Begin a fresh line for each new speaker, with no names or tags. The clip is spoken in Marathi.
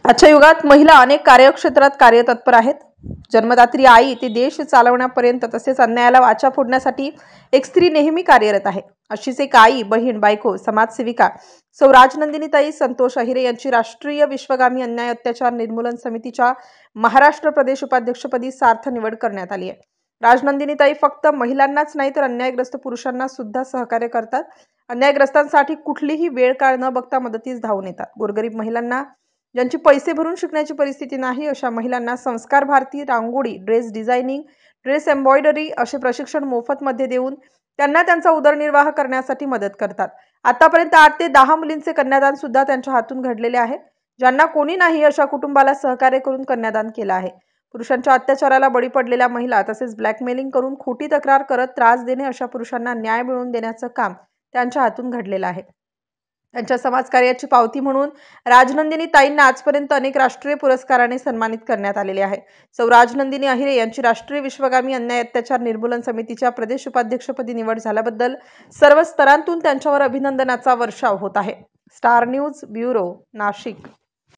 आजच्या युगात महिला अनेक कार्यक्षेत्रात कार्यतत्पर आहेत। जन्मदात्री आई ते देश चालवण्यापर्यंत तसेच अन्यायाला वाचा फोडण्यासाठी एक स्त्री नेहमी कार्यरत आहे। अशीच एक आई, बहीण, बायको, समाजसेविका सौ राजनंदिनीताई संतोष अहिरे यांची राष्ट्रीय विश्वगामी अन्याय अत्याचार निर्मूलन समितीच्या महाराष्ट्र प्रदेश उपाध्यक्षपदी सार्थ निवड करण्यात आली आहे। राजनंदिनीताई फक्त महिलांनाच नाही तर अन्यायग्रस्त पुरुषांना सुद्धा सहकार्य करतात। अन्यायग्रस्तांसाठी कुठलीही वेळ काळ न बघता मदतीस धावून येतात। गोरगरीब महिलांना, ज्यांची पैसे भरून शिकण्याची परिस्थिती नाही, अशा महिलांना संस्कार भारती, रांगोळी, ड्रेस डिझायनिंग, ड्रेस एम्ब्रॉयडरी असे प्रशिक्षण मोफत मध्ये देऊन त्यांना त्यांचा उदरनिर्वाह करण्यासाठी मदत करतात। आतापर्यंत 8 ते 10 मुलींचे कन्यादान सुद्धा त्यांच्या हातून घडलेले आहे। ज्यांना कोणी नाही अशा कुटुंबाला सहकार्य करून कन्यादान केले आहे। पुरुषांच्या अत्याचाराला बळी पडलेल्या महिला तसेच ब्लॅकमेलिंग करून खोटी तक्रार करत त्रास देणे अशा पुरुषांना न्याय मिळवून देण्याचे काम त्यांच्या हातून घडलेले आहे। त्यांच्या समाजकार्याची पावती म्हणून राजनंदिनीताईंना आजपर्यंत अनेक राष्ट्रीय पुरस्काराने सन्मानित करण्यात आलेले आहे। सौ राजनंदिनी अहिरे यांची राष्ट्रीय विश्वगामी अन्याय अत्याचार निर्मूलन समितीच्या प्रदेश उपाध्यक्षपदी निवड झाल्याबद्दल सर्व स्तरांतून त्यांच्यावर अभिनंदनाचा वर्षाव होत आहे। Star news bureau, Nashik.